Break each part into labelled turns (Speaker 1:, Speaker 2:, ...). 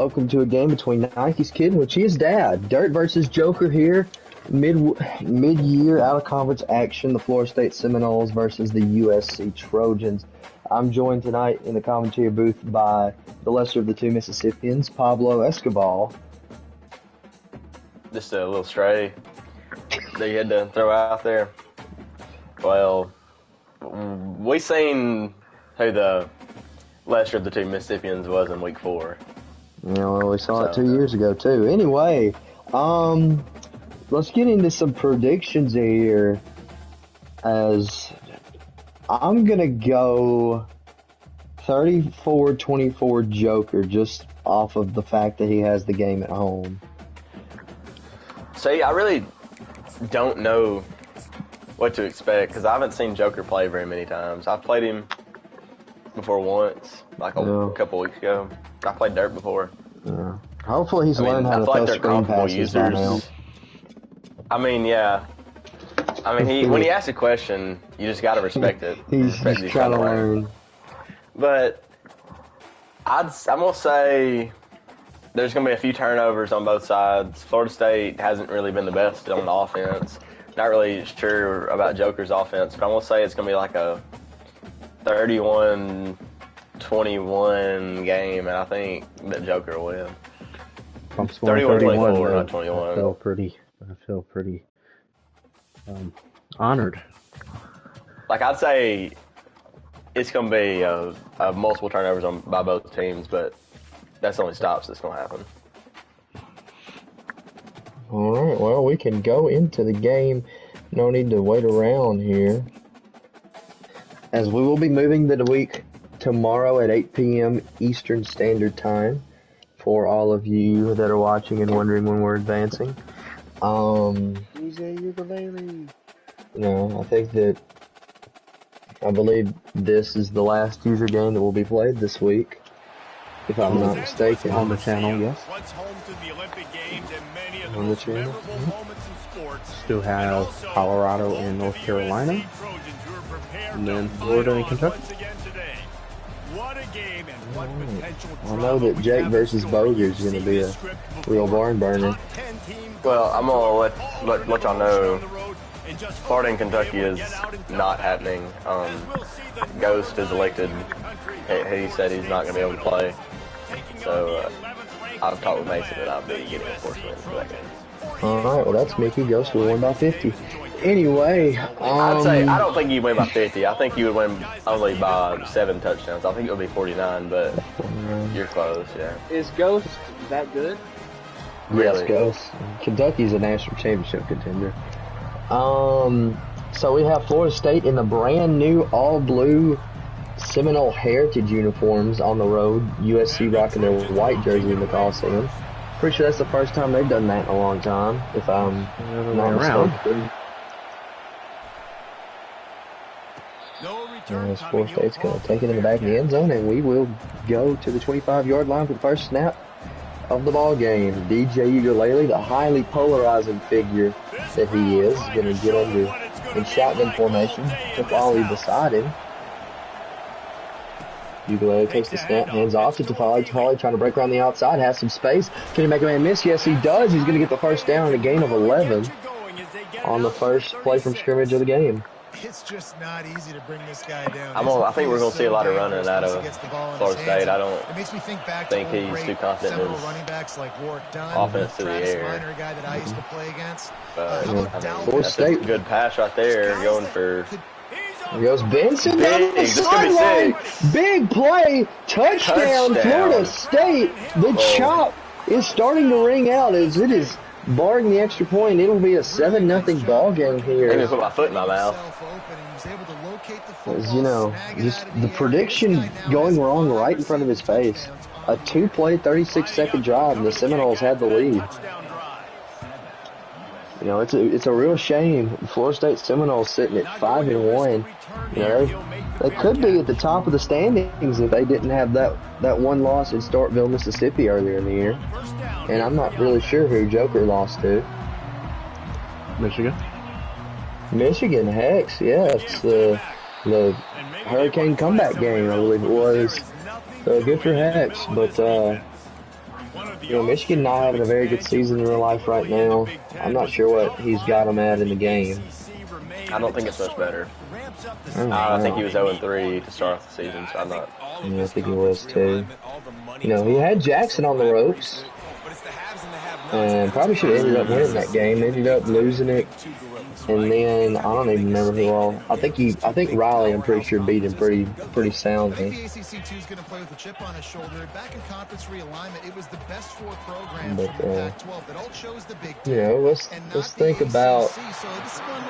Speaker 1: Welcome to a game between Nike's kid, which is dad. Dirt versus Joker here. Mid-year out-of-conference action. The Florida State Seminoles versus the USC Trojans. I'm joined tonight in the commentary booth by the lesser of the two Mississippians, Pablo Escobar.
Speaker 2: Just a little stray that you had to throw out there. Well, we seen who the lesser of the two Mississippians was in week 4.
Speaker 1: Yeah, well, we saw it 2 years ago, too. Anyway, let's get into some predictions here, as I'm going to go 34-24 Joker, just off of the fact that he has the game at home.
Speaker 2: See, I really don't know what to expect, because I haven't seen Joker play very many times. I've played him before once, like a couple weeks ago. I played Dirt before.
Speaker 1: Yeah. Hopefully he's learned how to throw screen passes by now.
Speaker 2: I mean, yeah. I mean, when he asks a question, you just got to respect it.
Speaker 1: He's trying to learn.
Speaker 2: But I'm going to say there's going to be a few turnovers on both sides. Florida State hasn't really been the best on the offense. Not really sure about Joker's offense, but I'm going to say it's going to be like a 31-21 game, and I think that Joker will win.
Speaker 1: I'm 31-24,
Speaker 2: not 21.
Speaker 1: I feel pretty honored.
Speaker 2: Like, I'd say it's going to be multiple turnovers by both teams, but that's the only stops that's going to happen.
Speaker 1: All right, well, we can go into the game. No need to wait around here, as we will be moving the week tomorrow at 8 p.m. Eastern Standard Time for all of you that are watching and wondering when we're advancing. No, I believe this is the last user game that will be played this week, if I'm not mistaken.
Speaker 3: On the channel, yes.
Speaker 1: On the channel.
Speaker 3: Still have Colorado and North Carolina, and then Florida and Kentucky.
Speaker 1: I know that Jake versus Boger is going to be a real barn burner.
Speaker 2: Well, I'm going to let y'all know Florida and Kentucky is not happening. Ghost is elected. He said he's not going to be able to play. So I've talked with Mason that I'll be getting enforcement for that game.
Speaker 1: Alright, well that's Mickey. Ghost will win by 50. Anyway,
Speaker 2: I'd say I don't think you'd win by 50. I think you would win only by 7 touchdowns. I think it would be 49, but you're close, yeah.
Speaker 4: Is Ghost that good?
Speaker 1: Yes, Ghost. Kentucky's a national championship contender. So we have Florida State in the brand new all-blue Seminole Heritage uniforms on the road. USC rocking their white jersey in the Coliseum. Pretty sure that's the first time they've done that in a long time, if I'm not mistaken. Florida State's going to take it in the back of the end zone, and we will go to the 25-yard line for the first snap of the ball game. DJ Ugalele, the highly polarizing figure that he is, going to get in shotgun formation. Took Ollie beside him. Ugalele takes the snap, hands off to Tafali. Tafali trying to break around the outside, has some space. Can he make a man miss? Yes, he does. He's going to get the first down in a gain of 11 on the first play from scrimmage of the game.
Speaker 5: It's just not easy to bring this guy down.
Speaker 2: I think we're going to see a lot of running out of Florida State. I don't think he's too confident in his offense to the air.
Speaker 1: Florida State,
Speaker 2: a good pass right there, going for...
Speaker 1: Here goes Benson down the sideline. Big play. Touchdown, Florida State. The chop is starting to ring out as it is barring the extra point. It'll be a 7-0 ball game here.
Speaker 2: I didn't put my foot in my mouth.
Speaker 1: As you know, just the prediction going wrong right in front of his face. A 2-play, 36-second drive, and the Seminoles had the lead. You know, it's a real shame. Florida State Seminoles sitting at 5-1. You know, they could be at the top of the standings if they didn't have that one loss in Starkville, Mississippi earlier in the year. And I'm not really sure who Joker lost to. Michigan, Hex, yeah, it's the Hurricane comeback game, I believe it was. So good for Hex, but You know, Michigan not having a very good season in real life right now. I'm not sure what he's got them at in the game.
Speaker 2: I don't think it's much better.
Speaker 1: I
Speaker 2: I think he was 0-3 to start off the season, so I'm not.
Speaker 1: Yeah, I think he was too. You know, he had Jackson on the ropes, and probably should have ended up winning that game. Ended up losing it, and then I don't even remember who all. I think Riley. I'm pretty sure beat him pretty soundly.
Speaker 5: The ACC2 is going to play with a chip on his shoulder. Back in conference realignment, it was the best 4 programs
Speaker 1: But,
Speaker 5: from the Pac-12 that all chose the Big Ten.
Speaker 1: You know, let's think about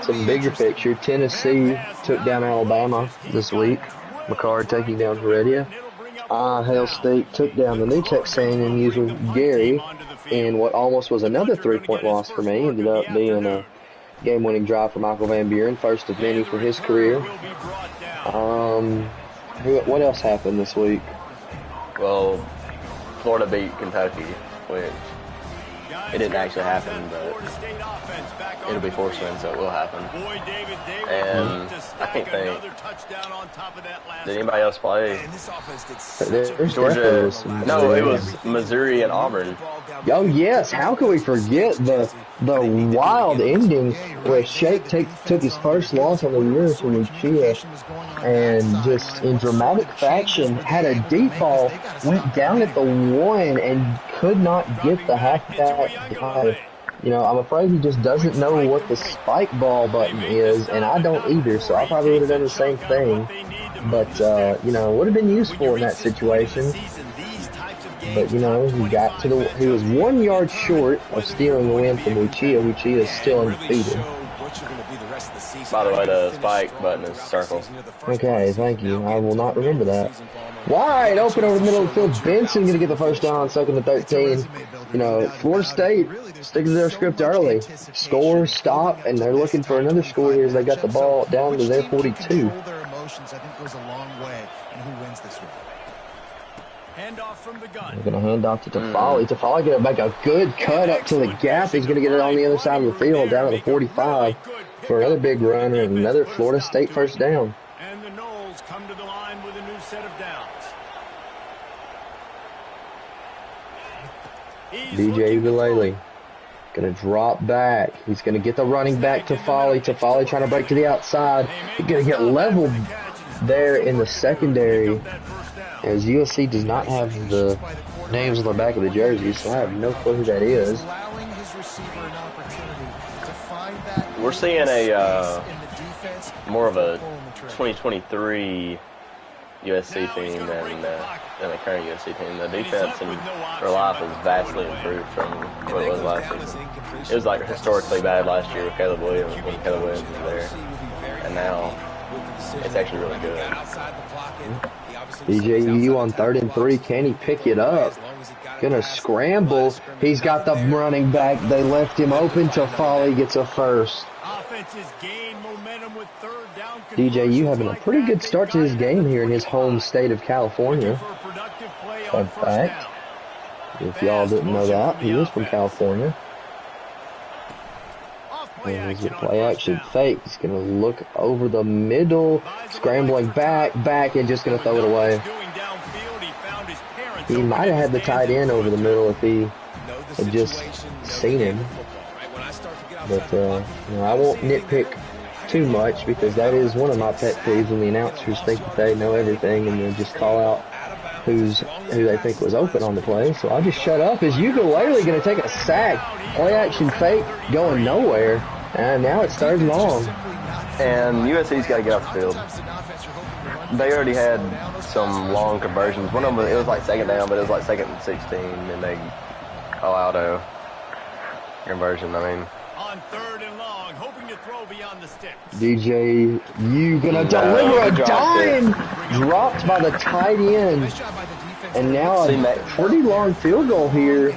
Speaker 1: some bigger picture. Tennessee took down Alabama this week. McCard taking down Heredia. Hail State took down the New Texas A&M user Gary in what almost was another 3-point loss for me. Ended up being a game-winning drive for Michael Van Buren, first of many for his career. What else happened this week?
Speaker 2: Well, Florida beat Kentucky, which it didn't actually happen, but it'll be forced win, so it will happen. And I can't think. Did anybody else play?
Speaker 1: There's
Speaker 2: Georgia.
Speaker 1: some
Speaker 2: No, it was Missouri and Auburn.
Speaker 1: Oh yes, how can we forget the wild ending where Shake took his first loss on the year from Lucia, and just in dramatic fashion had a deep ball, went down at the 1 and could not get the halfback behind. You know, I'm afraid he just doesn't know what the spike ball button is, and I don't either, so I probably would have done the same thing. But, you know, would have been useful in that situation. But, you know, he was 1 yard short of stealing the win from Lucia. Lucia is still undefeated.
Speaker 2: By the way, the spike button is circle.
Speaker 1: Okay, thank you. I will not remember that. Wide open over the middle of the field. Benson going to get the first down on 2nd and 13. You know, Florida State sticking to their script early. Score, stop, and they're looking for another score here as they got the ball down to their 42.
Speaker 5: I think goes a long way in who wins this week. Handoff from the gun.
Speaker 1: They're going to hand off to Tafali. Tafali going to make a good cut up to the gap. He's going to get it on the other side of the field, down to the 45 for another big run and another Florida State first down.
Speaker 6: And the Noles come to the line with a new set of downs.
Speaker 1: DJ Ugalele going to drop back. He's going to get the running back to Tafali. Tafali trying to break to the outside. He's going to get leveled there in the secondary, as USC does not have the names on the back of the jerseys, so I have no clue who that is.
Speaker 2: We're seeing a more of a 2023 USC team than the current USC team. The defense in real life has vastly improved from what it was last season. It was like historically bad last year with Caleb Williams when Caleb Williams was there, and now it's actually really good.
Speaker 1: DJU on 3rd and 3. Can he pick it up? Gonna scramble. He's got the running back. They left him open. Tafali gets a first. DJU having a pretty good start to his game here in his home state of California. Fun fact, if y'all didn't know that, he is from California. And he's a play action fake. He's going to look over the middle, scrambling back, and just going to throw it away. He might have had the tight end over the middle if he had just seen him. But, you know, I won't nitpick too much because that is one of my pet peeves when the announcers think that they know everything and then just call out who they think was open on the play. So I'll just shut up. Is Ugalele going to take a sack? Play action fake going nowhere. And now it's 3rd and long.
Speaker 2: And USC's got to get off the field. They already had some long conversions. One of them, it was like 2nd down, but it was like 2nd and 16, and they call out a conversion. I mean,
Speaker 6: on 3rd and long, hoping to throw beyond the sticks.
Speaker 1: DJ, you gonna deliver a dime? Dropped by the tight end. And now a pretty long field goal here,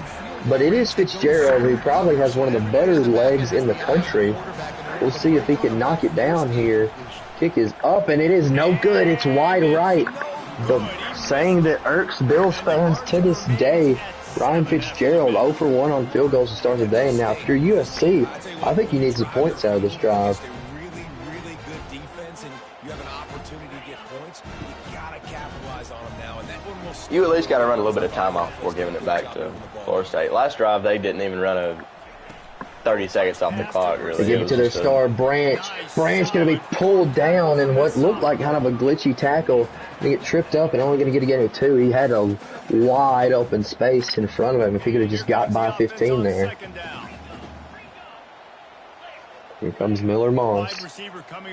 Speaker 1: but it is Fitzgerald, who probably has one of the better legs in the country. We'll see if he can knock it down here. Kick is up, and it is no good. It's wide right. The saying that irks Bills fans to this day. Ryan Fitzgerald 0 for 1 on field goals to start the day. And now, if you're USC, I think you need some points out of this drive.
Speaker 7: Really good defense, and you have an opportunity to get points. You gotta capitalize on them now, and that one will.
Speaker 2: You at least got to run a little bit of time off before giving it back to him. Florida State. Last drive, they didn't even run a 30 seconds off the clock, really.
Speaker 1: They give it to their star, Branch. Branch going to be pulled down in what looked like kind of a glitchy tackle. They get tripped up and only going to get a 2. He had a wide open space in front of him if he could have just got by 15 there. Here comes Miller Moss.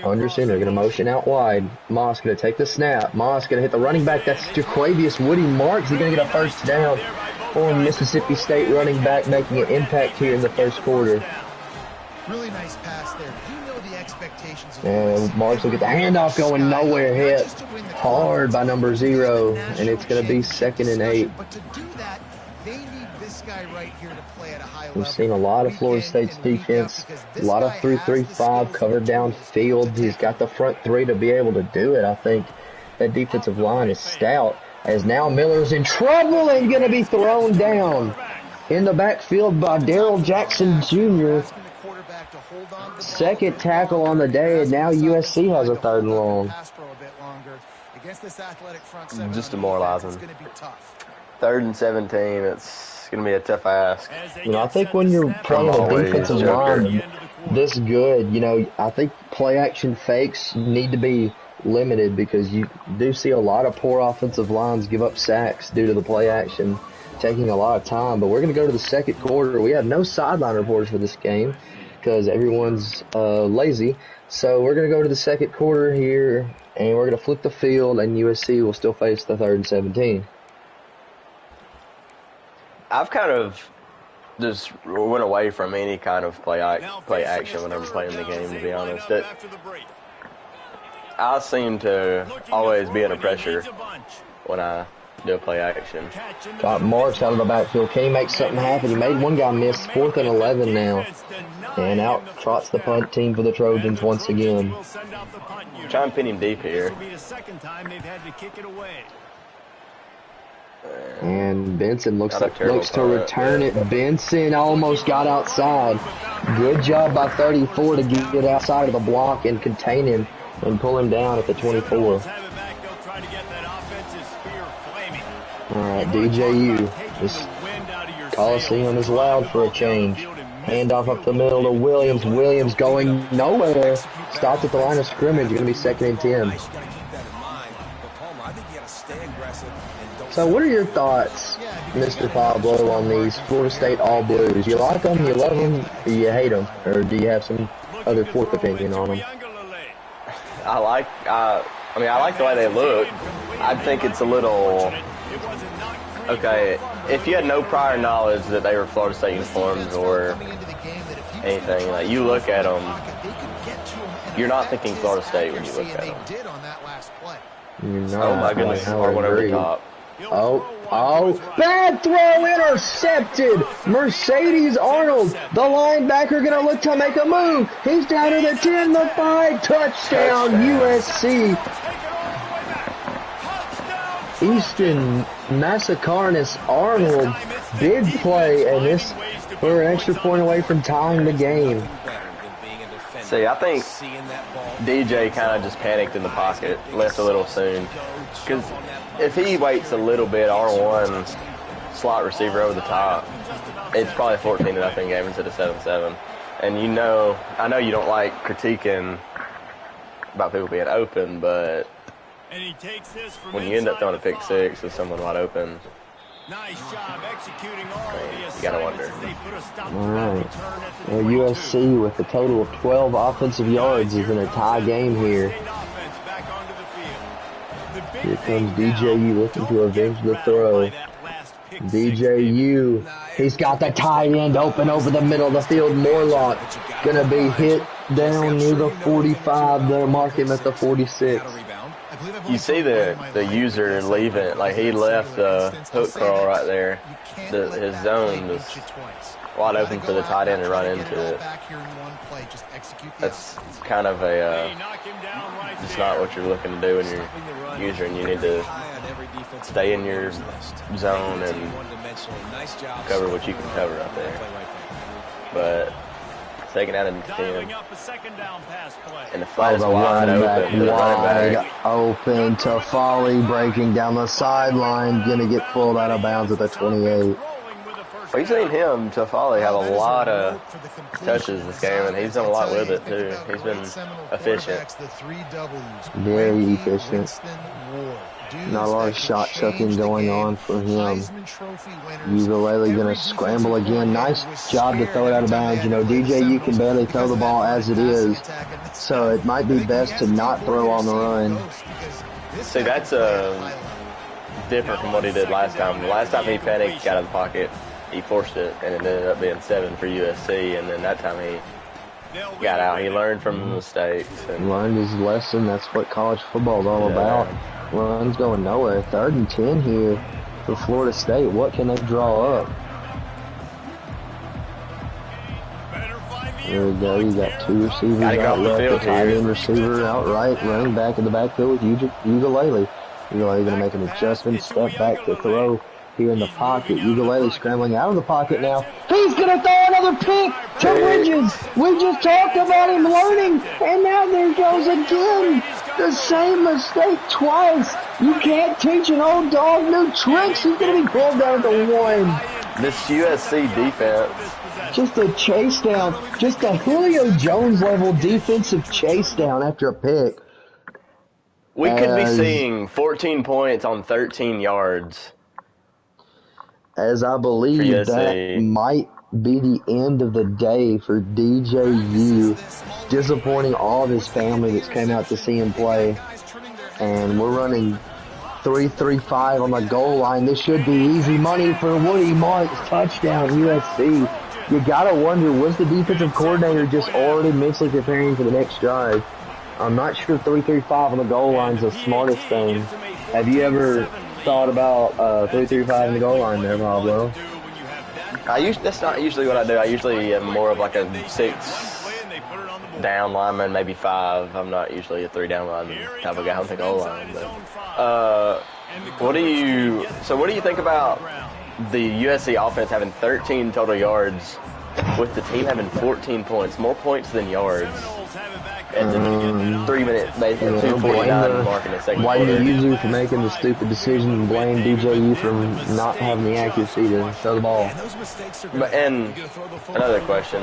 Speaker 1: Under center, going to motion out wide. Moss going to take the snap. Moss going to hit the running back. That's Jaquavius Woody Marks. He's going to get a first down for Mississippi State running back, making an impact here in the first quarter.
Speaker 5: Really nice pass there. You know the expectations of
Speaker 1: And Marks will get the handoff going nowhere. Hit hard by number 0, and it's going to be 2nd and 8.
Speaker 5: But to do that, they need this guy right here to play at a high
Speaker 1: We've
Speaker 5: level.
Speaker 1: seen a lot of Florida State's defense, a lot of 3-3-5 covered downfield. He's got the front 3 to be able to do it. I think that defensive line is stout, as now Miller's in trouble and going to be thrown down in the backfield by Darrell Jackson Jr. Second tackle on the day, and now USC has a 3rd and long.
Speaker 2: Just demoralizing. 3rd and 17, it's going to be a tough ask.
Speaker 1: You know, I think when you're playing a defensive line this good, you know, I think play action fakes need to be limited, because you do see a lot of poor offensive lines give up sacks due to the play action taking a lot of time. But we're going to go to the second quarter. We have no sideline reporters for this game because everyone's lazy. So we're going to go to the second quarter here, and we're going to flip the field, and USC will still face the 3rd and 17.
Speaker 2: I've kind of just went away from any kind of play action when I'm playing the game, to be honest. I seem to always be under pressure when I do a play action.
Speaker 1: Got Marks out of the backfield. Can he make something happen? He made one guy miss. 4th and 11 now. And out trots the punt team for the Trojans once again.
Speaker 2: Try and pin him deep here.
Speaker 1: And Benson looks to return it. Benson almost got outside. Good job by 34 to get outside of the block and contain him and pull him down at the 24. All right, DJU. This Coliseum is loud for a change. Handoff up the middle to Williams. Williams going nowhere. Stopped at the line of scrimmage. Going to be 2nd and 10. So what are your thoughts, Mr. Pablo, on these Florida State All Blues? You like them, you love them, or you hate them? Or do you have some other fourth opinion on them?
Speaker 2: I like the way they look. I think it's a little, okay, if you had no prior knowledge that they were Florida State uniforms or anything, like you look at them, you're not thinking Florida State when you look at them. Oh my goodness, or whatever the top.
Speaker 1: Bad throw intercepted. Mercedes Arnold, the linebacker, going to look to make a move. He's down to the 10, the 5, touchdown USC. Easton Massacarnis Arnold, big play, and this, we're an extra point away from tying the game.
Speaker 2: See, I think DJ kind of just panicked in the pocket, left a little soon. Because if he waits a little bit, R1 slot receiver over the top, it's probably a 14-0 game instead of 7-7. And I know you don't like critiquing about people being open, but when you end up throwing a pick six with someone wide open, you gotta wonder.
Speaker 1: Alright. Well, USC with a total of 12 offensive yards is in a tie game here. Here comes DJU looking to avenge the throw. DJU, he's got the tight end open over the middle of the field. Morlock gonna be hit down near the 45. They'll mark him at the 46.
Speaker 2: You see the user leave it, like he left the hook curl right there. His zone was wide open for the tight end to run into it. That's kind of just not what you're looking to do when you're user, and you need to stay in your zone and cover what you can cover out there. But taken out into 10. And the flat is wide open.
Speaker 1: Wide open to Foley, breaking down the sideline. Going to get pulled out of bounds at the 28.
Speaker 2: We've seen him, Tafali, have a lot of touches this game, and he's done a lot with it, too. He's been efficient.
Speaker 1: Very efficient. Not a lot of shot chucking going on for him. Ukulele gonna scramble again. Nice job to throw it out of bounds. You know, DJ, you can barely throw the ball as it is, so it might be best to not throw on the run.
Speaker 2: See, that's different from what he did last time. The last time he panicked, got out of the pocket, he forced it, and it ended up being 7 for USC, and then that time he got out. He learned from the mistakes. And
Speaker 1: learned his lesson. That's what college football is all about. Runs going nowhere. 3rd and 10 here for Florida State. What can they draw up? There we go. You got 2 receivers out left. A tight end receiver out right. Running back in the backfield with Ukulele. Ukulele going to make an adjustment. Step back to throw here in the pocket. Ukulele scrambling out of the pocket now. He's going to throw another pick to Bridges. We just talked about him learning, and now there goes again. The same mistake twice. You can't teach an old dog new tricks. He's going to be pulled down to 1.
Speaker 2: This USC defense.
Speaker 1: Just a chase down. Just a Julio Jones level defensive chase down after a pick.
Speaker 2: We could be seeing 14 points on 13 yards.
Speaker 1: As I believe that might be the end of the day for DJU. Disappointing all of his family that's came out to see him play. And we're running 3-3-5 on the goal line. This should be easy money for Woody Marks. Touchdown, USC. You gotta wonder, was the defensive coordinator just already mentally preparing for the next drive? I'm not sure 3-3-5 on the goal line is the smartest thing. Have you ever thought about 3-3-5 in the goal line there, Pablo?
Speaker 2: That's not usually what I do. I usually am more of like a 6 down lineman, maybe 5. I'm not usually a 3 down lineman type of guy on the goal line. But, what do you think about the USC offense having 13 total yards with the team having 14 points, more points than yards? At the 3 minute, basically 2:49 mark in the second quarter.
Speaker 1: Blame the user for making the stupid decision and blame DJU for not having the accuracy to throw the ball.
Speaker 2: And another question: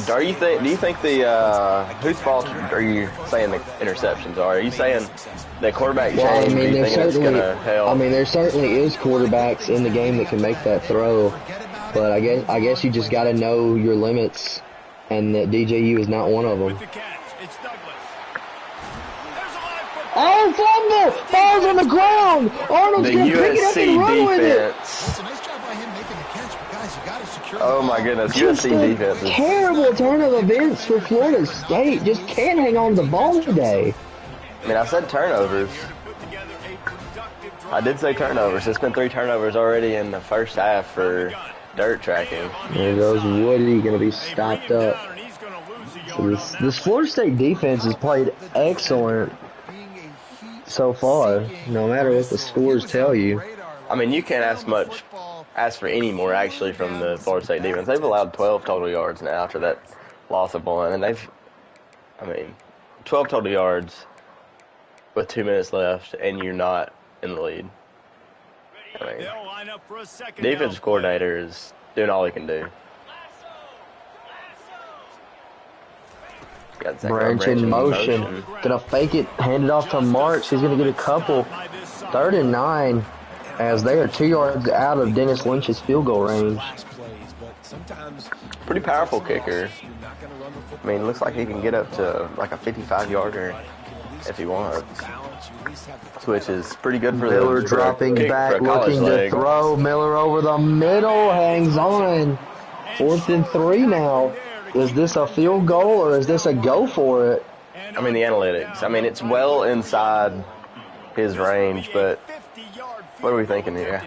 Speaker 2: do you think the whose fault are you saying the interceptions are? Are you saying the quarterback change?
Speaker 1: Well, I mean,
Speaker 2: do you think it's going to help?
Speaker 1: I mean, there certainly is quarterbacks in the game that can make that throw, but I guess you just got to know your limits. And that DJU is not one of them. Oh, fumble! Ball's on the ground! Arnold's going to pick it up and run with it!
Speaker 5: It's a nice job by him making the catch, but guys, you got to secure the
Speaker 2: Oh
Speaker 5: ball.
Speaker 2: my goodness,
Speaker 1: Just
Speaker 2: USC defense is...
Speaker 1: terrible turn of events for Florida State. Just can't hang on to the ball today.
Speaker 2: I mean, I said turnovers. I did say turnovers. It's been 3 turnovers already in the first half for dirt tracking.
Speaker 1: There goes Woody, going to be stopped up. So this Florida State defense has played excellent so far, no matter what the scores tell you.
Speaker 2: I mean, you can't ask for any more, actually, from the Florida State defense. They've allowed 12 total yards now after that loss of 1. And 12 total yards with 2 minutes left, and you're not in the lead. I mean, defensive coordinator is doing all he can do.
Speaker 1: Branch in motion. Gonna fake it, hand it off to Marks. He's gonna get a couple. 3rd and 9, as they are 2 yards out of Dennis Lynch's field goal range.
Speaker 2: Pretty powerful kicker. I mean, looks like he can get up to like a 55-yarder if he wants. Which is pretty good for
Speaker 1: Miller dropping back, looking to throw. Miller over the middle, hangs on. 4th and 3 now. Is this a field goal or is this a go for it?
Speaker 2: I mean, the analytics. I mean, it's well inside his range, but what are we thinking here?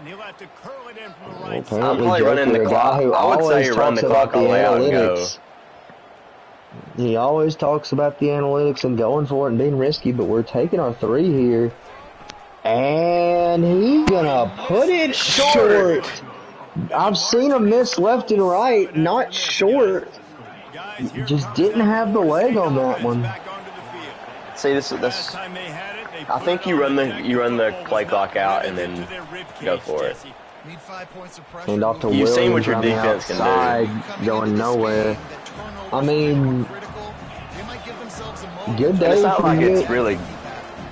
Speaker 2: I'm probably running the clock. I would say run the clock all the way out and go.
Speaker 1: He always talks about the analytics and going for it and being risky, but we're taking our 3 here. And he's gonna put it short. I've seen him miss left and right, not short. Just didn't have the leg on that one.
Speaker 2: See, this. I think you run the play clock out and then go for it.
Speaker 5: Need 5 points of pressure.
Speaker 1: And off to
Speaker 2: You've seen
Speaker 1: Williams
Speaker 2: what your
Speaker 1: on the
Speaker 2: defense can do.
Speaker 1: outside, going nowhere. I mean, good
Speaker 2: And
Speaker 1: day
Speaker 2: it's not
Speaker 1: for
Speaker 2: like
Speaker 1: you.
Speaker 2: it's really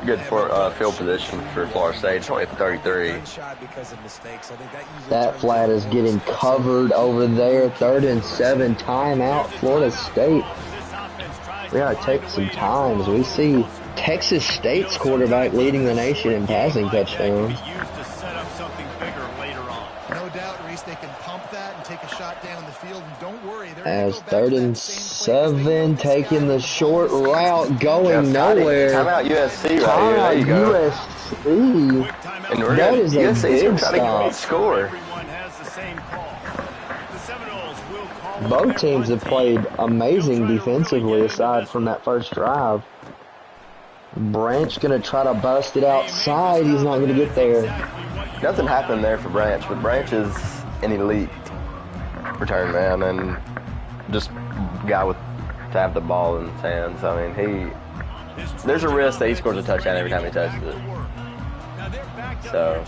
Speaker 2: good for field position for Florida State. It's only 33.
Speaker 1: That flat is getting covered over there. 3rd and 7, timeout, Florida State. We gotta take some times. We see Texas State's quarterback leading the nation in passing touchdowns.
Speaker 5: No doubt, Reese, they can pump that and take a shot down the field. And don't worry, they're
Speaker 1: As 3rd and 7, taking the short route, going
Speaker 2: Jeff,
Speaker 1: nowhere.
Speaker 2: Timeout USC right here. There you go.
Speaker 1: USC.
Speaker 2: And we're
Speaker 1: That
Speaker 2: gonna,
Speaker 1: is a
Speaker 2: USC's
Speaker 1: big
Speaker 2: gonna try to
Speaker 1: stop.
Speaker 2: score.
Speaker 1: Both teams have played amazing defensively aside from that first drive. Branch gonna try to bust it outside. He's not gonna get there.
Speaker 2: Nothing happened there for Branch, but Branch is an elite return man and just guy with to have the ball in his hands. I mean, there's a risk that he scores a touchdown every time he touches it. So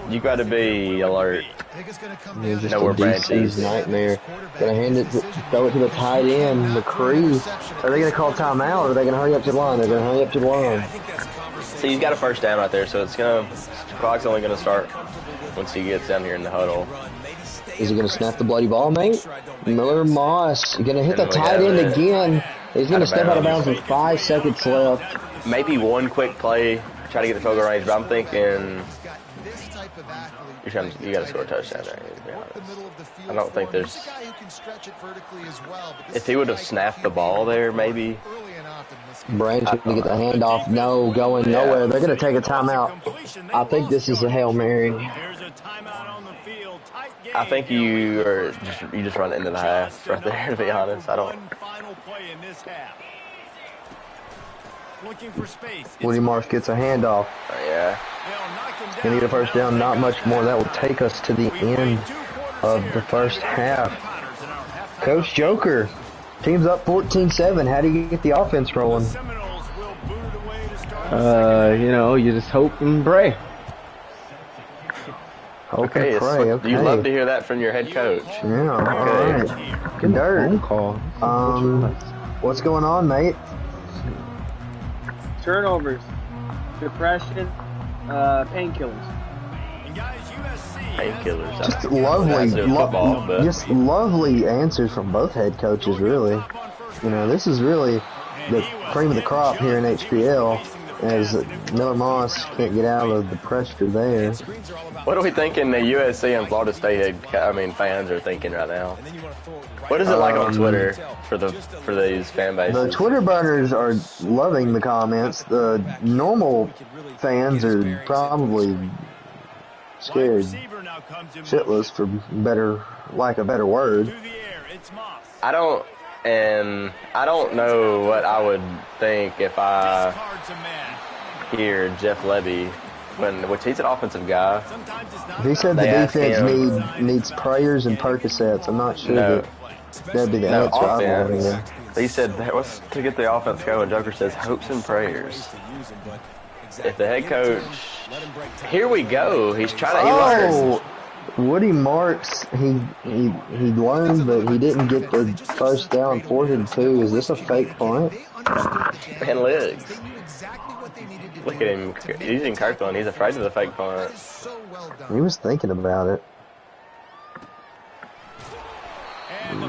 Speaker 2: you got to be alert.
Speaker 1: Just
Speaker 2: Know where
Speaker 1: a
Speaker 2: Branch
Speaker 1: DC's
Speaker 2: is.
Speaker 1: nightmare. Gonna hand it, throw it to the tight end, McCree. Are they gonna call timeout, or are they gonna hurry up to the line? They're gonna hurry up to the line.
Speaker 2: See, he's got a first down right there, so clock's only gonna start once he gets down here in the huddle.
Speaker 1: Is he gonna snap the bloody ball, mate? Miller Moss gonna hit the tight end again. He's gonna step out of bounds with 5 seconds left.
Speaker 2: Maybe one quick play, try to get the field goal range, but I'm thinking you got to score a touchdown there, to be honest. I don't think there's... If he would have snapped the ball there, maybe...
Speaker 1: Branch gonna get the handoff. No, going nowhere. They're gonna take a timeout. I think this is a Hail Mary.
Speaker 2: I think you just run into the half right there, to be honest. I don't...
Speaker 1: Woody Marsh gets a handoff.
Speaker 2: Yeah.
Speaker 1: Gonna need a first down, not much more. That will take us to the end of the first half. Coach Joker, team's up 14-7. How do you get the offense rolling?
Speaker 3: You know, you just hope and pray.
Speaker 1: Hope and pray. Okay.
Speaker 2: You'd love to hear that from your head coach.
Speaker 1: Yeah, all right. Good dirt.
Speaker 3: Phone call.
Speaker 1: What's going on, mate?
Speaker 4: Turnovers, depression, painkillers.
Speaker 2: Painkillers.
Speaker 1: Just lovely answers from both head coaches, really. You know, this is really the cream of the crop here in HPL, as Miller Moss can't get out of the pressure there.
Speaker 2: What are we thinking the USC and Florida State fans are thinking right now? What is it like on Twitter for these fan bases?
Speaker 1: The Twitter burners are loving the comments. The normal fans are probably scared shitless, for lack of a better word.
Speaker 2: I don't know what I would think if I hear Jeff Levy, which he's an offensive guy.
Speaker 1: He said the defense needs prayers and Percocets. I'm not sure that'd be the answer.
Speaker 2: Offense. He said, what's to get the offense going? Joker says, hopes and prayers. If the head coach, here we go. He's trying to.
Speaker 1: Oh, Woody Marks. He learned, but he didn't get the first down. 4th and 2. Is this a fake punt?
Speaker 2: And legs. Look at him using Kirkland. He's afraid of the fake punt.
Speaker 1: He was thinking about it.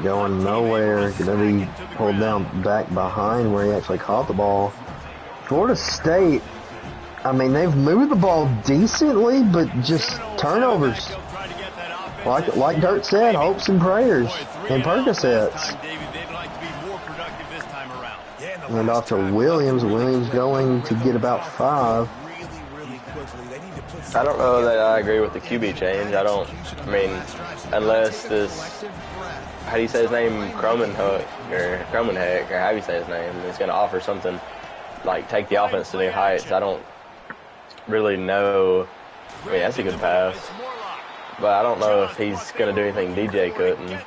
Speaker 1: Going nowhere. Gonna be pulled down back behind where he actually caught the ball. Florida State, I mean, they've moved the ball decently, but just turnovers. Like Dirt said, hopes and prayers and Percocets. And off to Williams. Williams going to get about 5.
Speaker 2: I don't know that I agree with the QB change. Unless this, how do you say his name, Cromenheck, or how do you say his name, is going to offer something like take the offense to new heights. I don't really know. That's a good pass. But I don't know if he's going to do anything DJ couldn't.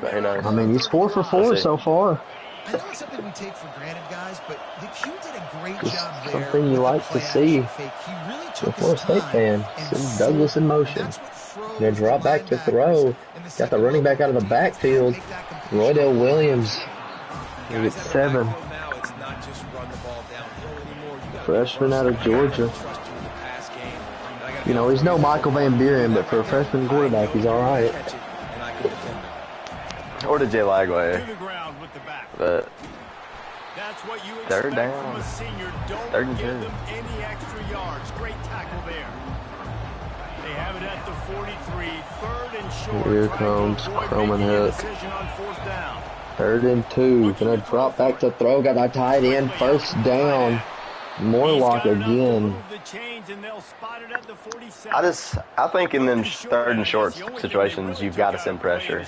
Speaker 2: But who knows?
Speaker 1: He's 4 for 4 so far.
Speaker 5: I know it's something we take for granted, guys, but the Q did a great
Speaker 1: Just
Speaker 5: job there.
Speaker 1: something you
Speaker 5: with the
Speaker 1: like to
Speaker 5: play-action
Speaker 1: see.
Speaker 5: fake. He really
Speaker 1: The
Speaker 5: took
Speaker 1: Florida
Speaker 5: his
Speaker 1: State
Speaker 5: time
Speaker 1: fan,
Speaker 5: and
Speaker 1: send Douglas in motion.
Speaker 5: that's what froze
Speaker 1: Gonna drop
Speaker 5: the
Speaker 1: back to
Speaker 5: linebackers
Speaker 1: throw.
Speaker 5: in the
Speaker 1: Got the
Speaker 5: second
Speaker 1: running back
Speaker 5: level.
Speaker 1: out of the
Speaker 5: Defense can't
Speaker 1: backfield.
Speaker 5: make that completion.
Speaker 1: Roydell Williams,
Speaker 7: Guys,
Speaker 1: at
Speaker 7: at the
Speaker 1: 7.
Speaker 7: backfield now, it's not just run the ball downhill anymore. You gotta
Speaker 1: Freshman
Speaker 7: be
Speaker 1: out of
Speaker 7: versatile.
Speaker 1: Georgia.
Speaker 7: Trust you in the pass game. And I gotta
Speaker 1: You know, he's no Michael Van Buren, but for a freshman quarterback, he's all right.
Speaker 7: catch it, and I can defend that.
Speaker 2: Or to Jay
Speaker 6: To
Speaker 2: Lagway.
Speaker 6: the ground with the back.
Speaker 2: But
Speaker 6: That's what you
Speaker 2: Third
Speaker 6: expect
Speaker 2: down.
Speaker 6: from a senior. Don't
Speaker 2: Third and
Speaker 6: give
Speaker 2: 2.
Speaker 6: them any extra yards. Great tackle there. They have it at the 43. Third and short.
Speaker 1: Here
Speaker 6: Trying to
Speaker 1: comes
Speaker 6: avoid
Speaker 1: Croman
Speaker 6: making a
Speaker 1: Hook.
Speaker 6: decision on 4th down.
Speaker 1: 3rd and 2. Gonna drop back to throw. Got that tight end. First down. Morlock again.
Speaker 2: I think in them 3rd and short situations, you've got to send pressure.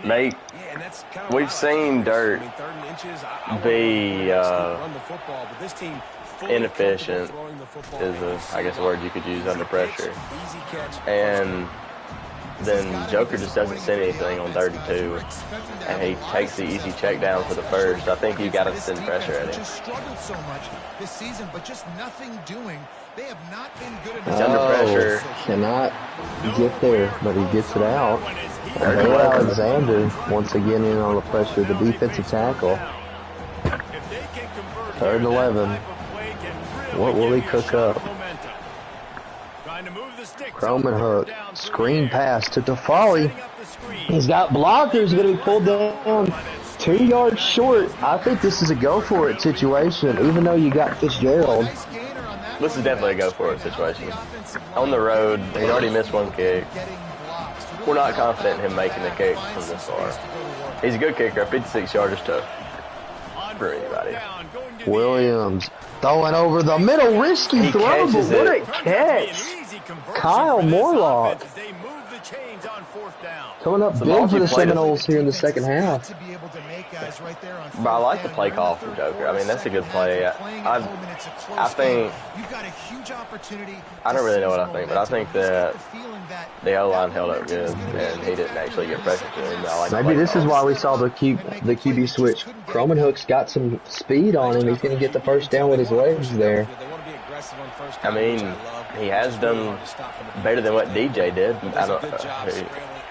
Speaker 2: Nate, we've seen Dirt be inefficient is I guess a word you could use under pressure. And then Joker just doesn't send anything on 3rd and 2, and he takes the easy check down for the first. I think you got to send pressure at him.
Speaker 5: Just struggled so much this season, but just nothing doing. They have not been good enough.
Speaker 2: He's under pressure.
Speaker 1: Cannot get there, but he gets it out. Will Alexander once again in on the pressure. The defensive tackle. 3rd and 11. What will he cook up? Croman Hook. Screen pass to DeFoley. He's got blockers. Going to be pulled down 2 yards short. I think this is a go for it situation, even though you got Fitzgerald.
Speaker 2: This is definitely a go for it situation. On the road, he's already missed 1 kick. We're not confident in him making the kick from this far. He's a good kicker. 56 yards is tough for anybody.
Speaker 1: Williams throwing over the middle. Risky
Speaker 2: He
Speaker 1: throw, but
Speaker 2: catches
Speaker 1: what
Speaker 2: it.
Speaker 1: a catch. Kyle Morlock. Coming up
Speaker 2: The
Speaker 1: big
Speaker 2: ball
Speaker 1: for
Speaker 2: you
Speaker 1: the
Speaker 2: played is-
Speaker 1: Seminoles here in the second half.
Speaker 5: To be able to make guys right there on
Speaker 2: But I like the
Speaker 5: fourth
Speaker 2: play
Speaker 5: down.
Speaker 2: call from Joker. I mean, that's a good play. I think
Speaker 5: You've got a huge opportunity.
Speaker 2: I don't really know what I think, but I think that
Speaker 5: The feeling that
Speaker 2: the O-line held up good, and he didn't actually get pressure to him. I like the
Speaker 1: Maybe
Speaker 2: play
Speaker 1: this is
Speaker 2: call.
Speaker 1: why we saw the QB switch. Croman Hook's got some speed on him. He's going to get the first down with his legs there.
Speaker 2: I mean, he has done better than what DJ did. I don't.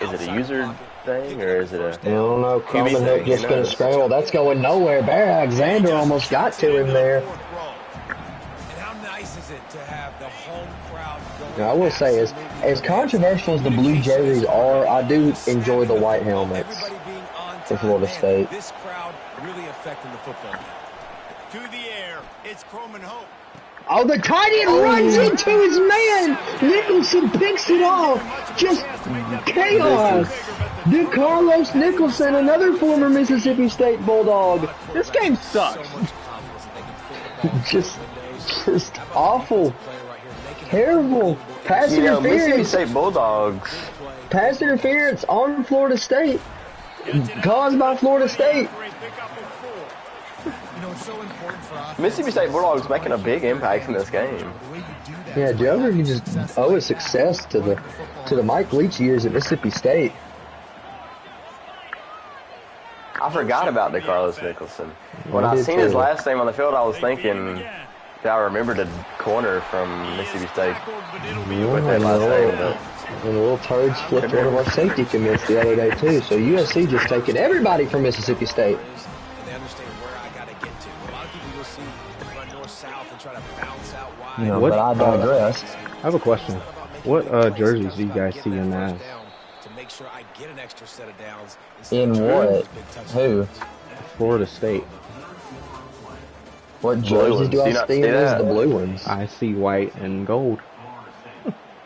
Speaker 2: Is it a user thing or is it a?
Speaker 1: I don't know.
Speaker 2: QB
Speaker 1: Croman Hook
Speaker 2: thing,
Speaker 1: just
Speaker 2: who
Speaker 1: going to
Speaker 2: knows?
Speaker 1: scramble. That's going nowhere. Bear Alexander almost got to him there.
Speaker 7: And how nice is it to have the home crowd going?
Speaker 1: Now, I will say, as controversial as the blue jerseys are, I do enjoy the white helmets
Speaker 7: Everybody being on
Speaker 1: for
Speaker 7: time.
Speaker 1: Florida
Speaker 7: Man,
Speaker 1: State.
Speaker 7: This crowd really affecting the football game.
Speaker 6: To the air, it's Croman Hope.
Speaker 1: Oh, the tight end runs into his man. Nicholson picks it off. Just chaos. DeCarlos Nicholson, another former Mississippi State Bulldog.
Speaker 4: This game sucks.
Speaker 1: Just awful. Terrible. Pass
Speaker 2: You know, Mississippi
Speaker 1: interference.
Speaker 2: State Bulldogs.
Speaker 1: Pass interference on Florida State. Caused by Florida State.
Speaker 5: you know it's so important for offense.
Speaker 2: Mississippi State Bulldogs making a big impact in this game.
Speaker 5: The way you do that.
Speaker 1: Yeah, Joker can just owe his success to the Mike Leach years at Mississippi State.
Speaker 2: I forgot about DeCarlos Nicholson. When
Speaker 1: I
Speaker 2: I
Speaker 1: did
Speaker 2: seen his
Speaker 1: too.
Speaker 2: last name on the field, I was thinking that I remembered a corner from Mississippi State with that last name. But
Speaker 1: And the little turds flipped one of our safety commits the other day too. So USC just taking everybody from Mississippi State.
Speaker 7: And they understand where I got to get to. A lot of people you'll see run north-south and try to bounce out wide.
Speaker 1: You know,
Speaker 3: What-
Speaker 1: but I digress.
Speaker 3: I have a question. What jerseys do you guys see in that?
Speaker 7: To make sure I get an extra set of downs
Speaker 1: In what? Who?
Speaker 3: Florida State.
Speaker 1: What
Speaker 2: Blue
Speaker 1: jerseys
Speaker 2: ones.
Speaker 1: do
Speaker 2: Do
Speaker 1: I
Speaker 2: you not
Speaker 1: see?
Speaker 2: see
Speaker 1: Those
Speaker 2: that?
Speaker 1: the blue ones.
Speaker 3: I see white and gold.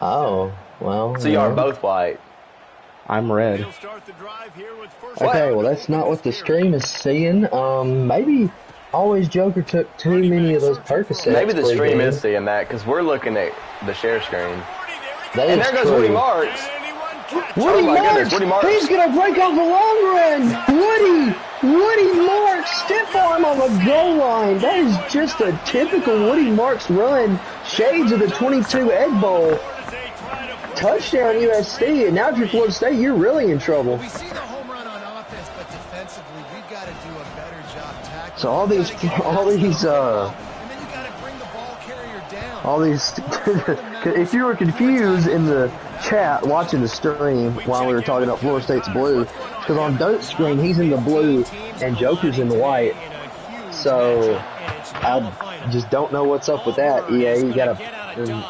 Speaker 1: Oh, well.
Speaker 2: so you are
Speaker 1: yeah.
Speaker 2: both white.
Speaker 3: I'm red.
Speaker 6: He'll start the drive here with first
Speaker 1: Okay,
Speaker 6: down.
Speaker 1: well that's not what the stream is seeing. Maybe Always Joker took too many of those Percocets.
Speaker 2: Maybe the stream
Speaker 1: pregame.
Speaker 2: is seeing that because we're looking at the share screen.
Speaker 1: That
Speaker 2: And
Speaker 1: is
Speaker 2: there goes Woody
Speaker 1: true.
Speaker 2: Marks.
Speaker 1: Woody
Speaker 2: Oh my
Speaker 1: Marks!
Speaker 2: goodness, Woody Marks.
Speaker 1: He's gonna break off a long run! Woody Marks! Stiff arm on the goal line. That is just a typical Woody Marks run. Shades of the 22 Egg Bowl. Touchdown USC, and now if you're Florida State, you're really in trouble.
Speaker 5: We see the home run on offense, but defensively, we've got to do a
Speaker 1: So all these
Speaker 5: And then you got to bring the ball carrier down.
Speaker 1: all these, if you were confused in the chat watching the stream while we were talking about Florida State's blue, because on Dirt's screen he's in the blue and Joker's in the white. So I just don't know what's up with that. EA, you gotta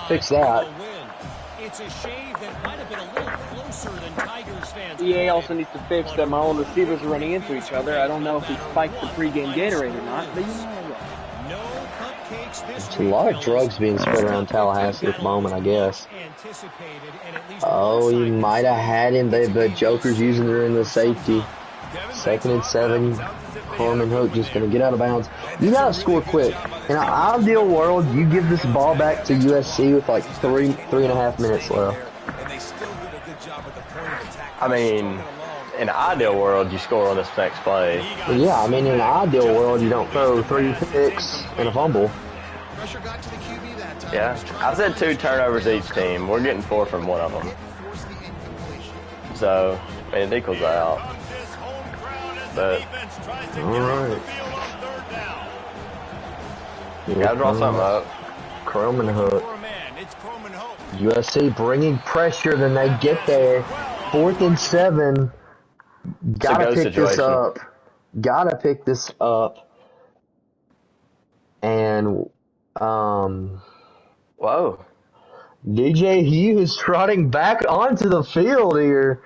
Speaker 1: fix that.
Speaker 6: It's a shave that might have been a little closer than Tigers fans.
Speaker 4: EA also needs to fix that my own receivers are running into each other. I don't know if he spiked the pregame Gatorade or not, but you know.
Speaker 6: No cupcakes this
Speaker 1: There's a lot of drugs being spread around Tallahassee at the moment, I guess.
Speaker 6: anticipated, and at least
Speaker 1: Oh, you might have had him. The Joker's using her in the safety. 2nd and 7. Corman Hook just going to get out of bounds. You got to score quick. In an ideal world, you give this ball back to USC with like 3.5 minutes left.
Speaker 2: I mean, in an ideal world, you score on this next play.
Speaker 1: But yeah, I mean, in an ideal world, you don't throw 3 picks and a fumble.
Speaker 5: Pressure got to the QB that time.
Speaker 2: Yeah, I said 2 turnovers each team. We're getting 4 from one of them.
Speaker 5: Force the incompletion.
Speaker 2: So, I mean, it equals out. But,
Speaker 1: Alright.
Speaker 2: gotta draw something up.
Speaker 1: Corman Hook. USC bringing pressure, then they get there. 4th and 7. Gotta
Speaker 2: go
Speaker 1: pick this
Speaker 2: situation.
Speaker 1: up. Gotta pick this up. And,
Speaker 2: Whoa.
Speaker 1: DJ Hughes trotting back onto the field here.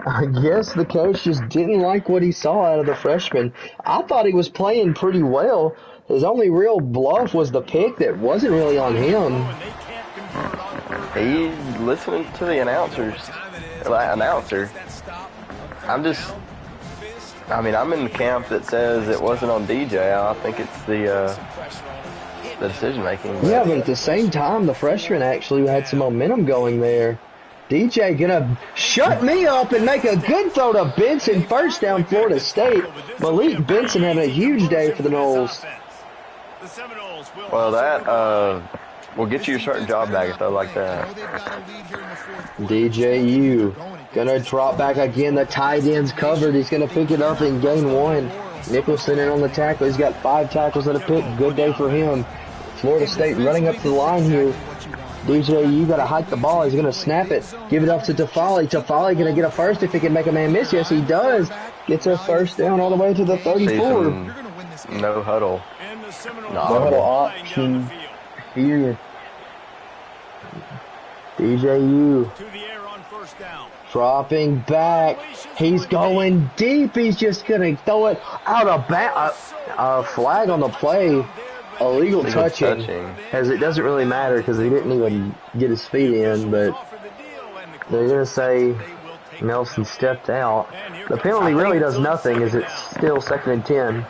Speaker 1: I guess the coach just didn't like what he saw out of the freshman. I thought he was playing pretty well. His only real bluff was the pick that wasn't really on him.
Speaker 2: He's listening to the announcer. I'm in the camp that says it wasn't on DJ. I think it's the decision making.
Speaker 1: Yeah, but at the same time, the freshman actually had some momentum going there. DJ gonna shut me up and make a good throw to Benson. First down, Florida State. Malik Benson having a huge day for the Noles.
Speaker 2: Well, that will get you a certain job back if I like that.
Speaker 1: DJU gonna drop back again. The tight end's covered. He's gonna pick it up and gain 1. Nicholson in on the tackle. He's got 5 tackles and a pick. Good day for him. Florida State running up to the line here. DJU got to hike the ball. He's going to snap it. Give it up to Tafali. Tafali going to get a first if he can make a man miss. Yes, he does. Gets a first down all the way to the 34.
Speaker 2: No huddle.
Speaker 1: No huddle option here. DJU dropping back. He's going deep. He's just going to throw it out of bounds. A flag on the play. Illegal touching, as it doesn't really matter because he didn't even get his feet in, but they're going to say Nelson stepped out. The penalty really does nothing as it's still 2nd and 10.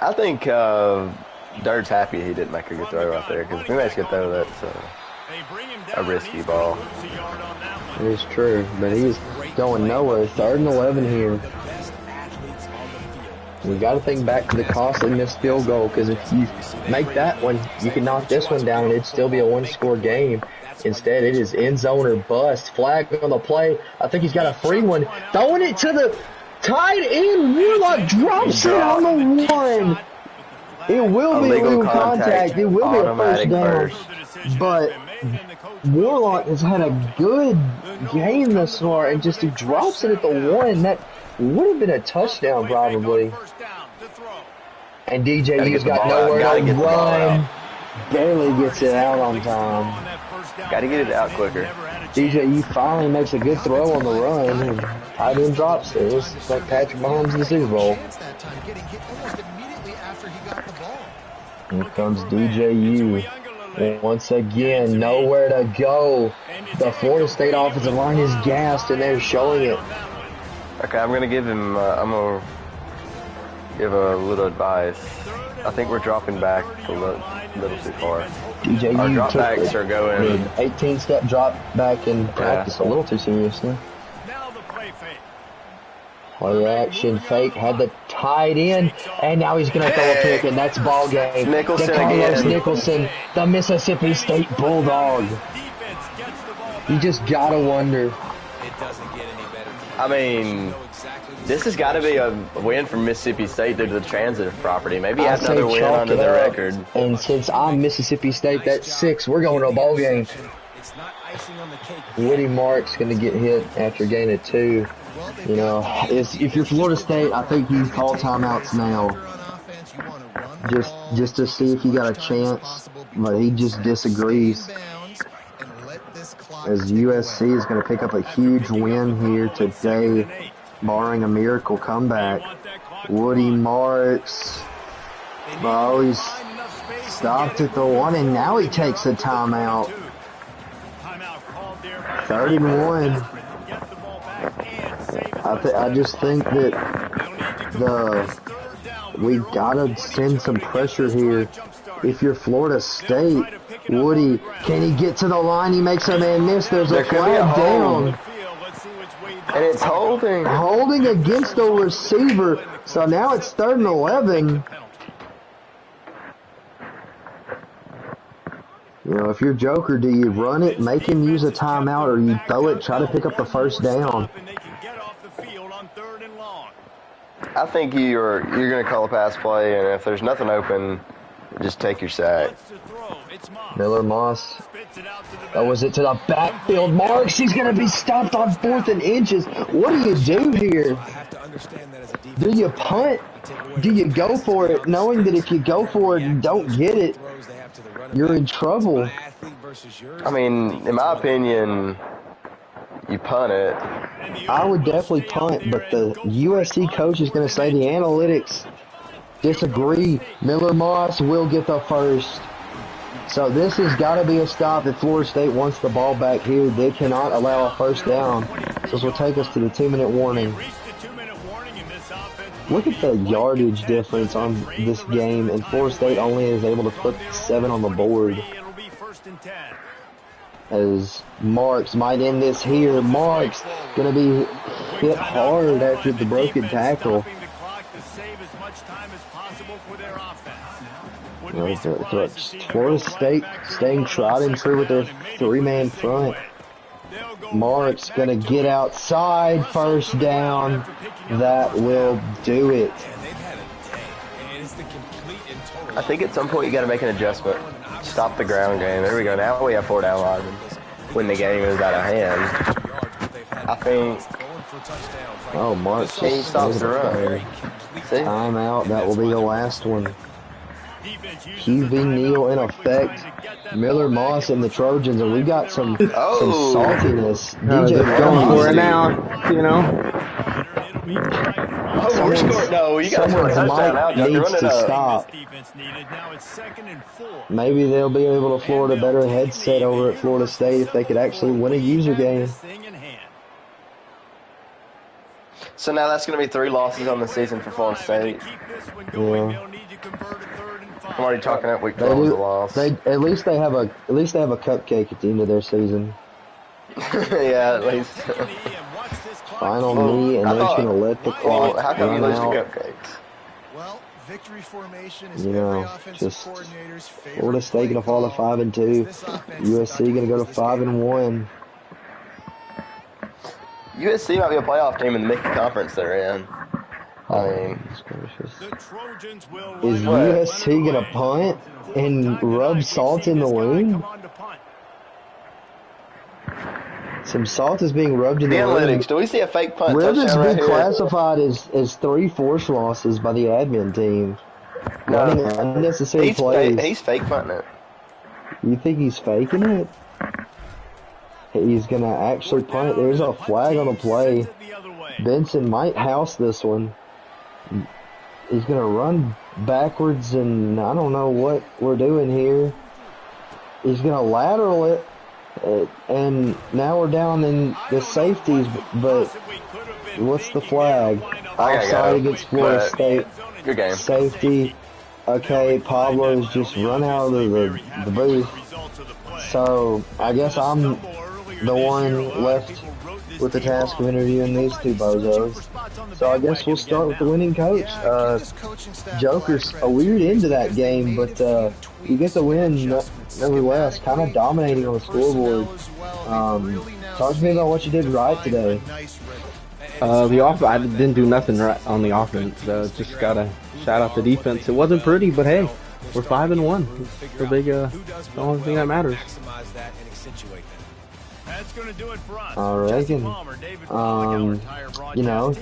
Speaker 2: I think Dirt's happy he didn't make a good throw right there because if he makes a good throw, that's a risky ball.
Speaker 1: It is true, but he's going nowhere. 3rd and 11 here. We got to think back to the costly missed field goal because if you make that one, you can knock this one down and it'd still be a 1-score game. Instead, it is end zone or bust. Flag on the play. I think he's got a free one. Throwing it to the tight end. Warlock drops it on the 1. It will be illegal contact. It will be a first down. But Warlock has had a good game thus far and just he drops it at the 1. That would have been a touchdown probably. And DJU's got nowhere to run. Barely gets it out on time.
Speaker 2: Got to get it out quicker.
Speaker 1: DJU finally makes a good throw on the run. And tight end drops it. It's like Patrick Mahomes in the Super Bowl. Here comes DJU. Once again, nowhere to go. The Florida State offensive line is gassed and they're showing it.
Speaker 2: Okay, I'm gonna give him. I'm gonna give a little advice. I think we're dropping back a little too far.
Speaker 1: DJU
Speaker 2: Our drop backs are going
Speaker 1: 18-step drop back in practice a little too seriously.
Speaker 6: Now the play fake.
Speaker 1: Play action fake had the tight end, and now he's gonna throw a pick, and that's ball game.
Speaker 2: Nicholson
Speaker 1: Carlos
Speaker 2: again.
Speaker 1: Nicholson, the Mississippi State Bulldog. You just gotta wonder.
Speaker 7: It doesn't get any better.
Speaker 2: I mean, This has got to be a win for Mississippi State due to the transitive property. Maybe
Speaker 1: I
Speaker 2: add another
Speaker 1: say
Speaker 2: win
Speaker 1: chalk
Speaker 2: under
Speaker 1: it
Speaker 2: their
Speaker 1: up.
Speaker 2: record.
Speaker 1: And since I'm Mississippi State, that's 6. We're going to a bowl game.
Speaker 7: It's not icing on the cake.
Speaker 1: Woody Mark's going to get hit after gaining 2. You know, if you're Florida State, I think you call timeouts now, just to see if you got a chance. But he just disagrees, as USC is going to pick up a huge win here today, barring a miracle comeback. Woody Marks, oh, he's stopped at the 1, and now he takes a timeout. 3rd and 1. I just think that we gotta send some pressure here. If you're Florida State, Woody, can he get to the line? He makes a man miss. There's a flag down.
Speaker 2: And it's holding.
Speaker 1: Holding against the receiver. So now it's 3rd and 11. You know, if you're Joker, do you run it, make him use a timeout, or you throw it, try to pick up the 1st down?
Speaker 2: I think you're going to call a pass play, and if there's nothing open, just take your sack.
Speaker 1: Miller Moss. Oh, was it to the backfield? Marks, he's going to be stopped on 4th and inches. What do you do here? Do you punt? Do you go for it, knowing that if you go for it and don't get it, you're in trouble?
Speaker 2: I mean, in my opinion, you punt it.
Speaker 1: I would definitely punt, but the USC coach is going to say the analytics disagree. Miller Moss will get the 1st. So this has got to be a stop if Florida State wants the ball back here. They cannot allow a 1st down. So this will take us to the 2-minute warning. Look at the yardage difference on this game, and Florida State only is able to put 7 on the board. As Marks might end this here. Marks going to be hit hard after the broken tackle. Florida State staying tried and true with their 3-man front. Marks going to get outside, 1st down. That will do it.
Speaker 2: I think at some point you got to make an adjustment. Stop the ground game. There we go. Now we have 4 down linemen. When the game is out of hand, I think.
Speaker 1: Oh, Marks.
Speaker 2: He stops the run.
Speaker 1: Timeout. That will be the last one. QB Neal in effect. Miller Moss and the Trojans, and we got some saltiness. DJ
Speaker 3: going for it now, you know.
Speaker 2: Oh, we're scoring. No, you got to score a touchdown now.
Speaker 1: Needs to stop. Maybe they'll be able to afford a better headset over at Florida State if they could actually win a user game.
Speaker 2: So now that's going to be 3 losses on the season for Florida State.
Speaker 1: Yeah.
Speaker 2: I'm already talking at week 12 as a loss.
Speaker 1: At least they have a cupcake at the end of their season.
Speaker 2: Yeah, at least.
Speaker 1: Final knee, and they're just gonna let the clock
Speaker 2: how come you
Speaker 1: run
Speaker 2: lose to
Speaker 1: out.
Speaker 2: cupcakes?
Speaker 5: Well, victory formation is
Speaker 1: You
Speaker 5: every
Speaker 1: know,
Speaker 5: offensive
Speaker 1: just
Speaker 5: coordinator's favorite
Speaker 1: Florida State gonna
Speaker 5: play
Speaker 1: fall to
Speaker 5: call.
Speaker 1: 5-2.
Speaker 5: This offense
Speaker 1: USC gonna go to 5-1.
Speaker 2: USC might be a playoff team in the Mickey Conference they're in. I mean,
Speaker 1: is USC gonna punt and rub salt in the wound? Some salt is being rubbed in
Speaker 2: the
Speaker 1: the
Speaker 2: analytics.
Speaker 1: wound.
Speaker 2: Do we see a fake punt
Speaker 1: Will this
Speaker 2: touchdown
Speaker 1: be
Speaker 2: right here?
Speaker 1: classified as 3 forced losses by the admin team? Running unnecessary plays.
Speaker 2: He's fake punting it.
Speaker 1: You think he's faking it? He's going to actually punt it. There's a flag on the play. Benson might house this one. He's going to run backwards, and I don't know what we're doing here. He's going to lateral it, and now we're down in the safeties, but what's the flag? Offside against Florida State.
Speaker 2: Good game.
Speaker 1: Safety. Okay, Pablo's just run out of the booth. So I guess I'm the one left with the task of interviewing these 2 bozos. So I guess we'll start with the winning coach. Joker's a weird end to that game, but you get the win nevertheless, kind of dominating on the scoreboard. Talk to me about what you did right today.
Speaker 3: I didn't do nothing right on the offense. Just gotta shout out the defense. It wasn't pretty, but hey, we're 5-1. The big, the only thing that matters.
Speaker 6: That's going to do it for us.
Speaker 1: I reckon. You know,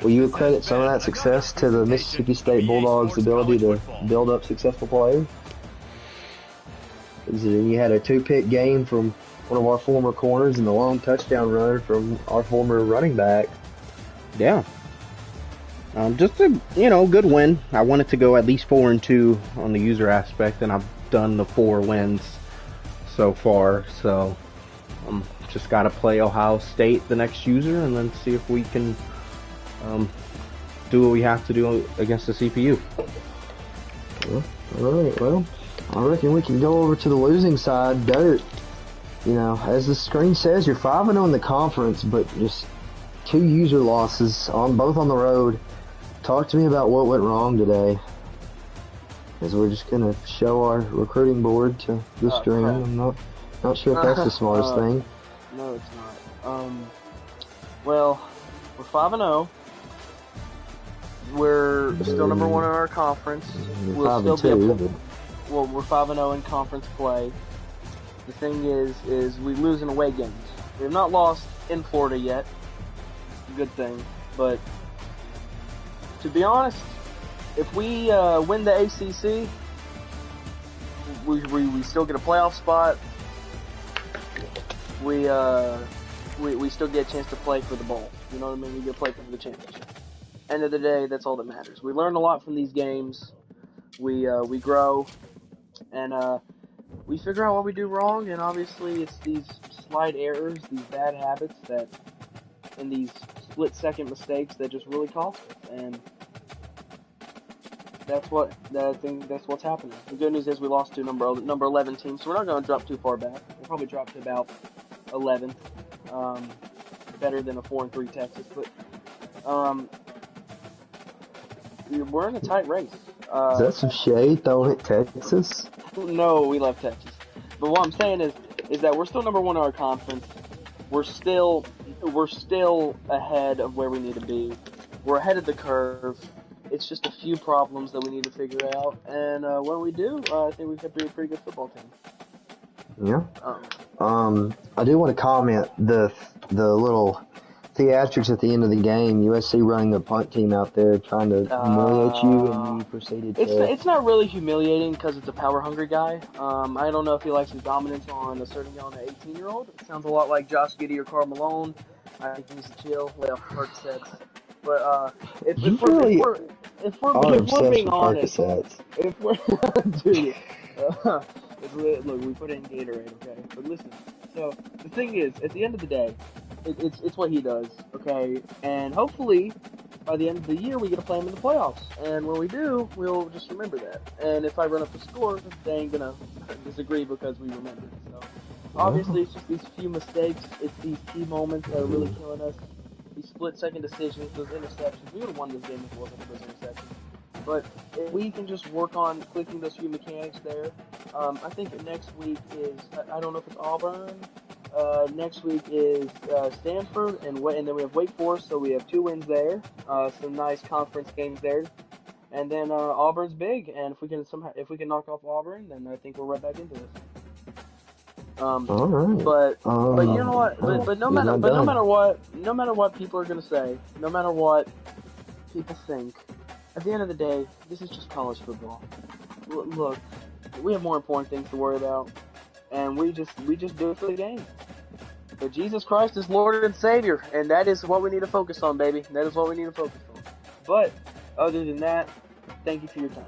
Speaker 1: will you credit some of that success to the Mississippi State Bulldogs' ability to build up successful players? You had a 2-pick game from one of our former corners and the long touchdown run from our former running back.
Speaker 3: Yeah. Just a good win. I wanted to go at least 4-2 on the user aspect, and I've done the 4 wins so far. So just got to play Ohio State the next user, and then see if we can do what we have to do against the CPU.
Speaker 1: All right. Well, I reckon we can go over to the losing side, Dirt. You know, as the screen says, you're 5-0 in the conference, but just 2 user losses both on the road. Talk to me about what went wrong today. As we're just gonna show our recruiting board to the stream. I'm not sure if that's the smartest thing.
Speaker 4: No, it's not. Well, we're 5-0. We're still number 1 in our conference. We'll still be well, we're 5-0 in conference play. The thing is we lose in away games. We have not lost in Florida yet. Good thing, but to be honest, if we win the ACC, we still get a playoff spot. We still get a chance to play for the bowl. You know what I mean? We get to play for the championship. End of the day, that's all that matters. We learn a lot from these games. We grow, and we figure out what we do wrong. And obviously, it's these slight errors, these bad habits and these split-second mistakes that just really cost us. And that's what's happening. The good news is we lost to number 11 team, so we're not going to drop too far back. We'll probably drop to about 11th, better than a 4-3 Texas. But we're in a tight race.
Speaker 1: Is that some shade thrown at Texas?
Speaker 4: No, we love Texas. But what I'm saying is that we're still number 1 in our conference. We're still ahead of where we need to be. We're ahead of the curve. It's just a few problems that we need to figure out, and when we do, I think we could be a pretty good football team.
Speaker 1: Yeah. I do want to comment the little theatrics at the end of the game. USC running the punt team out there trying to humiliate you, and you proceeded to.
Speaker 4: It's not really humiliating because it's a power hungry guy. I don't know if he likes his dominance on asserting it on an 18-year-old. It sounds a lot like Josh Giddey or Karl Malone. I think he needs to chill. Well, hard sex. But if we're being honest, if we're dude, look, we put in Gatorade, okay? But listen, so the thing is, at the end of the day, it's what he does, okay? And hopefully, by the end of the year, we get to play him in the playoffs. And when we do, we'll just remember that. And if I run up the score, they ain't gonna disagree because we remember it. So obviously, it's just these few mistakes. It's these key moments that are really killing us. These split-second decisions, those interceptions. We would have won this game if it wasn't for those interceptions. But if we can just work on clicking those few mechanics there, I think next week is, I don't know if it's Auburn. Next week is Stanford, and then we have Wake Forest, so we have 2 wins there. Some nice conference games there. And then Auburn's big, and if we can knock off Auburn, then I think we're right back into this.
Speaker 1: All right.
Speaker 4: But you know what? But no matter what people are gonna say, no matter what people think, at the end of the day, this is just college football. Look, we have more important things to worry about, and we just do it for the game. But Jesus Christ is Lord and Savior, and that is what we need to focus on, baby. That is what we need to focus on. But other than that, thank you for your time.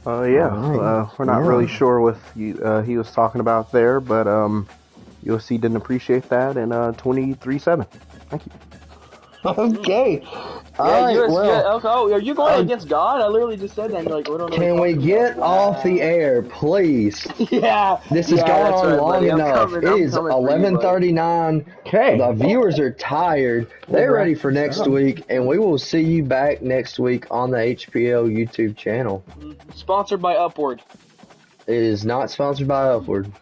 Speaker 3: We're not really sure what he was talking about there, but USC didn't appreciate that, and 23-7. Thank you.
Speaker 1: Okay. All
Speaker 4: are you going against God? I literally just said that. And you're like, we don't know.
Speaker 1: Can we get off the air, please?
Speaker 4: Yeah.
Speaker 1: This has gone on long enough. It is 11:39.
Speaker 3: Okay.
Speaker 1: The viewers are tired. They're ready for next week, and we will see you back next week on the HPL YouTube channel.
Speaker 4: Sponsored by Upward.
Speaker 1: It is not sponsored by Upward.